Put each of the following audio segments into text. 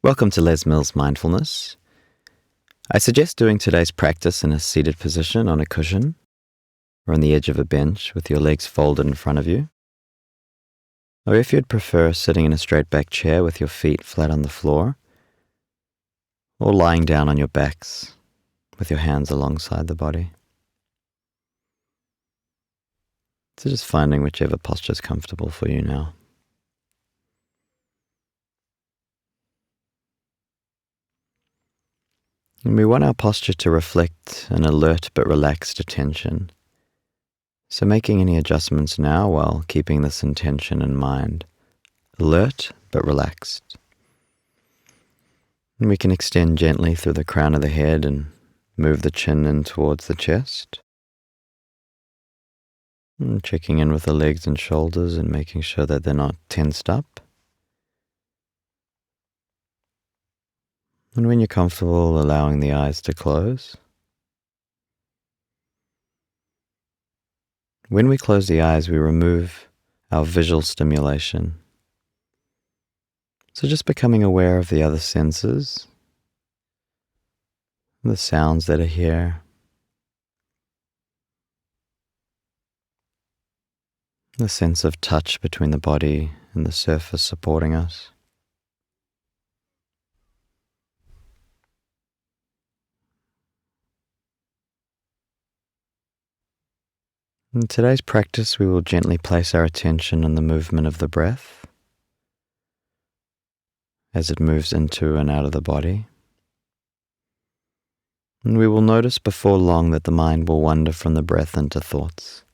Welcome to Les Mills Mindfulness. I suggest doing today's practice in a seated position on a cushion or on the edge of a bench with your legs folded in front of you. Or if you'd prefer, sitting in a straight back chair with your feet flat on the floor, or lying down on your backs with your hands alongside the body. So just finding whichever posture is comfortable for you now. And we want our posture to reflect an alert but relaxed attention. So making any adjustments now while keeping this intention in mind. Alert but relaxed. And we can extend gently through the crown of the head and move the chin in towards the chest. And checking in with the legs and shoulders and making sure that they're not tensed up. And when you're comfortable, allowing the eyes to close. When we close the eyes, we remove our visual stimulation. So just becoming aware of the other senses, the sounds that are here, the sense of touch between the body and the surface supporting us. In today's practice, we will gently place our attention on the movement of the breath as it moves into and out of the body. And we will notice before long that the mind will wander from the breath into thoughts.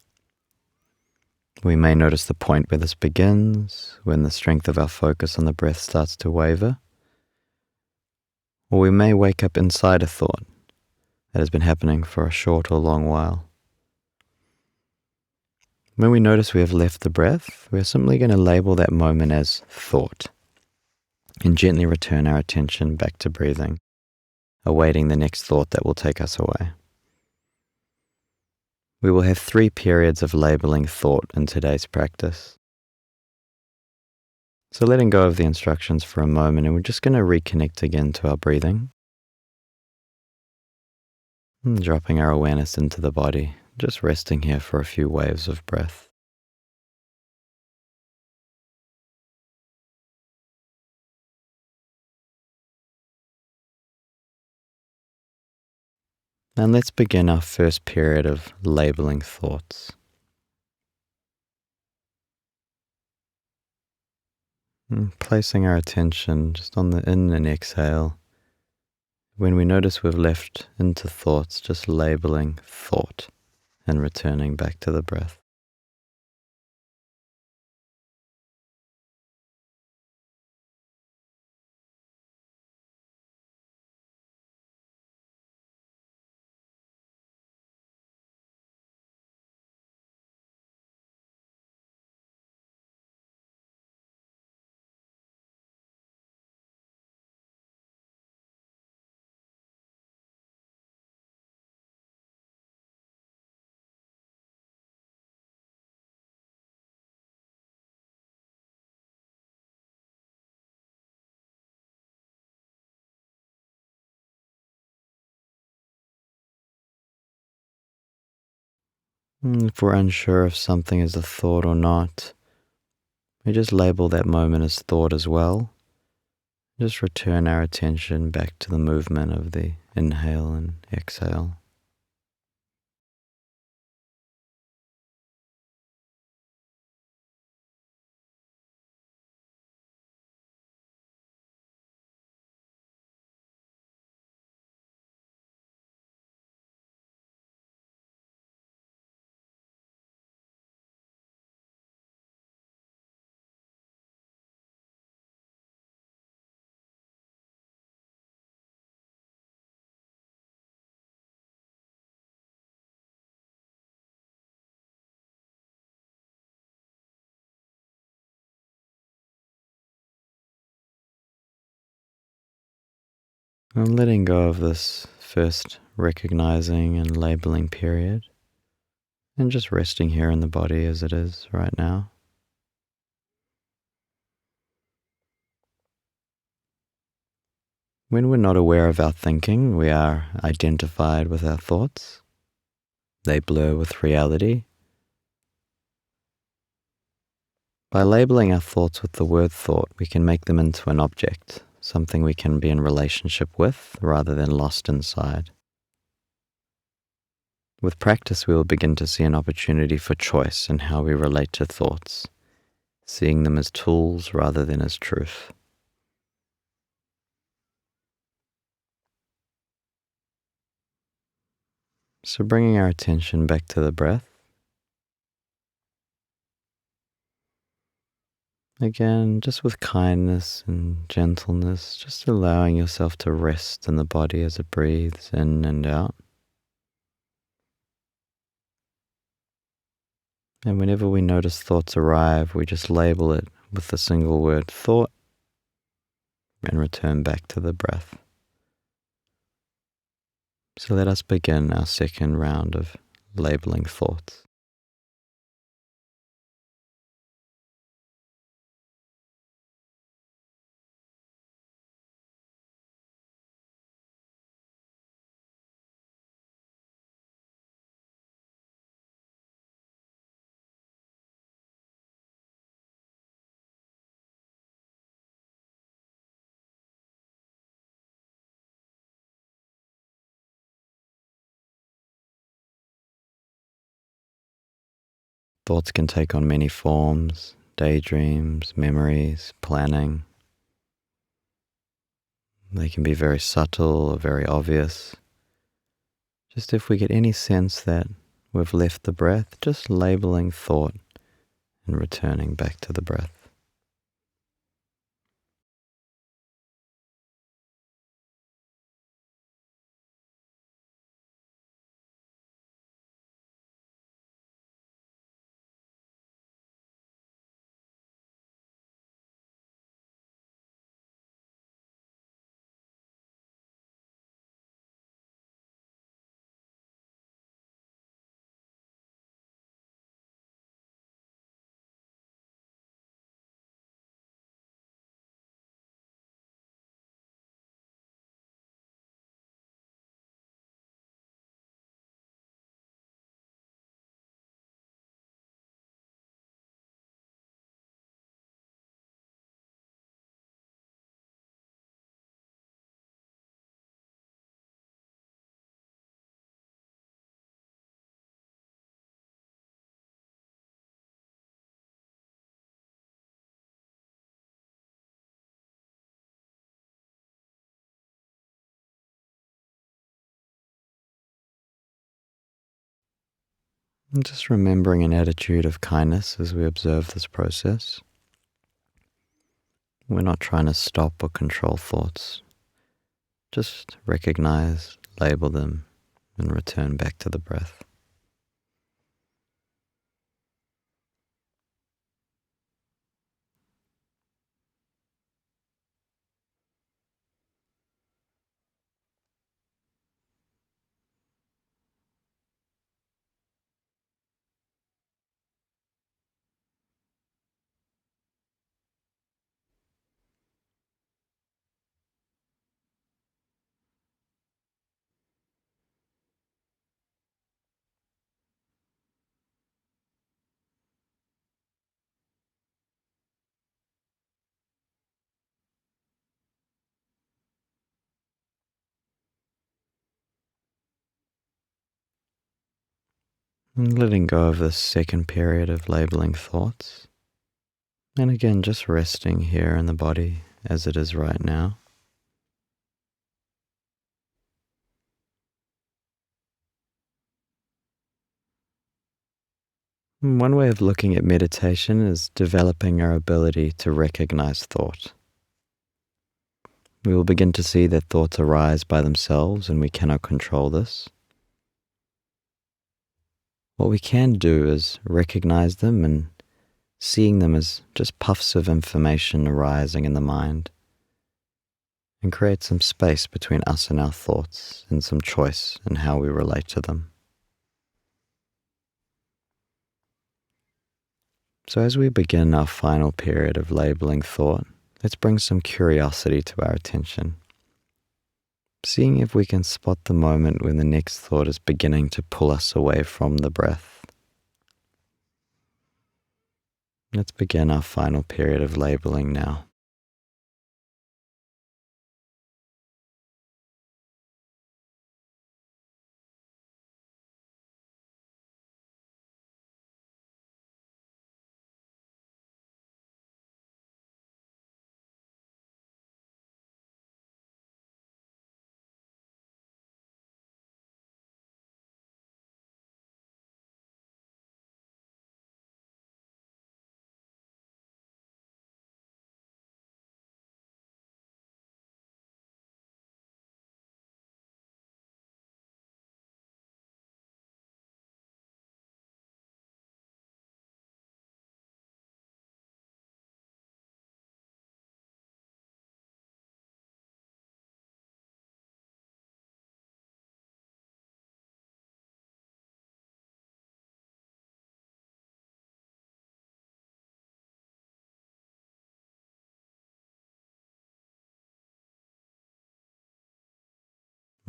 We may notice the point where this begins, when the strength of our focus on the breath starts to waver, or we may wake up inside a thought that has been happening for a short or long while. When we notice we have left the breath, we're simply going to label that moment as thought and gently return our attention back to breathing, awaiting the next thought that will take us away. We will have 3 periods of labeling thought in today's practice. So letting go of the instructions for a moment, and we're just going to reconnect again to our breathing. And dropping our awareness into the body, just resting here for a few waves of breath. And let's begin our first period of labeling thoughts. And placing our attention just on the in and exhale. When we notice we've left into thoughts, just labeling thought and returning back to the breath. If we're unsure if something is a thought or not, we just label that moment as thought as well. Just return our attention back to the movement of the inhale and exhale. And letting go of this first recognizing and labeling period, and just resting here in the body as it is right now. When we're not aware of our thinking, we are identified with our thoughts. They blur with reality. By labeling our thoughts with the word thought, we can make them into an object, something we can be in relationship with rather than lost inside. With practice, we will begin to see an opportunity for choice in how we relate to thoughts, seeing them as tools rather than as truth. So bringing our attention back to the breath. Again, just with kindness and gentleness, just allowing yourself to rest in the body as it breathes in and out. And whenever we notice thoughts arrive, we just label it with the single word thought and return back to the breath. So let us begin our second round of labeling thoughts. Thoughts can take on many forms: daydreams, memories, planning. They can be very subtle or very obvious. Just if we get any sense that we've left the breath, just labeling thought and returning back to the breath. And just remembering an attitude of kindness as we observe this process. We're not trying to stop or control thoughts. Just recognize, label them, and return back to the breath. And letting go of this second period of labeling thoughts. And again, just resting here in the body as it is right now. And one way of looking at meditation is developing our ability to recognize thought. We will begin to see that thoughts arise by themselves and we cannot control this. What we can do is recognize them and seeing them as just puffs of information arising in the mind, and create some space between us and our thoughts and some choice in how we relate to them. So as we begin our final period of labeling thought, let's bring some curiosity to our attention. seeing if we can spot the moment when the next thought is beginning to pull us away from the breath. Let's begin our final period of labeling now.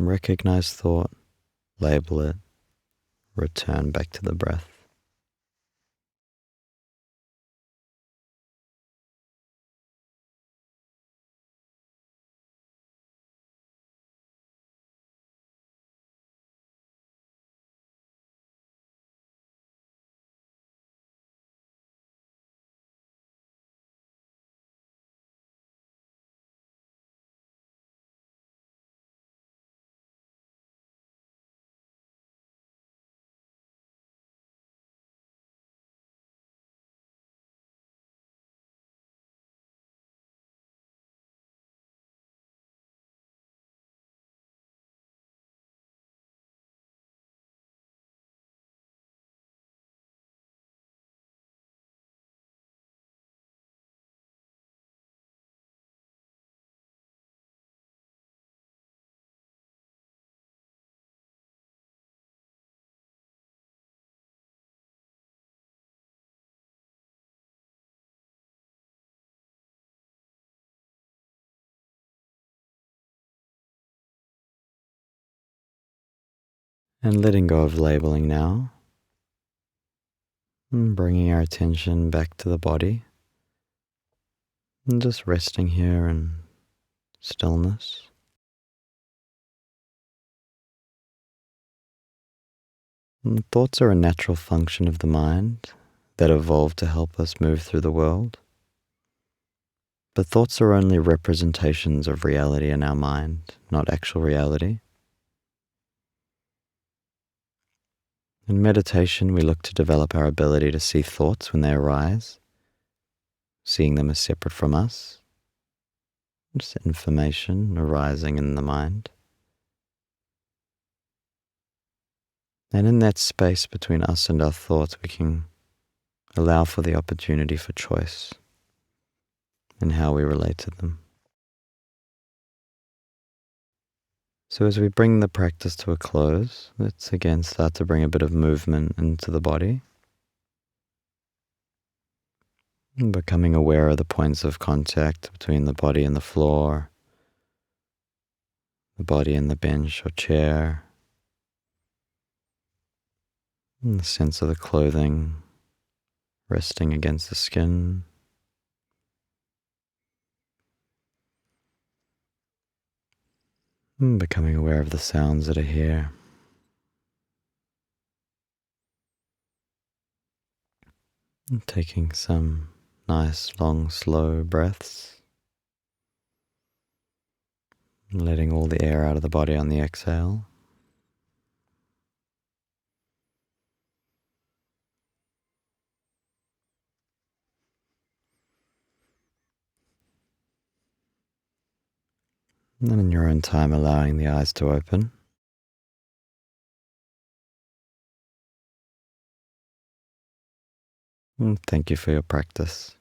Recognize thought, label it, return back to the breath. And letting go of labeling now, and bringing our attention back to the body, and just resting here in stillness. And thoughts are a natural function of the mind that evolved to help us move through the world. But thoughts are only representations of reality in our mind, not actual reality. In meditation, we look to develop our ability to see thoughts when they arise, seeing them as separate from us, just information arising in the mind. And in that space between us and our thoughts, we can allow for the opportunity for choice in how we relate to them. So as we bring the practice to a close, let's again start to bring a bit of movement into the body, and becoming aware of the points of contact between the body and the floor, the body and the bench or chair, and the sense of the clothing resting against the skin. And becoming aware of the sounds that are here. And taking some nice, long, slow breaths. Letting all the air out of the body on the exhale. And then in your own time, allowing the eyes to open. And thank you for your practice.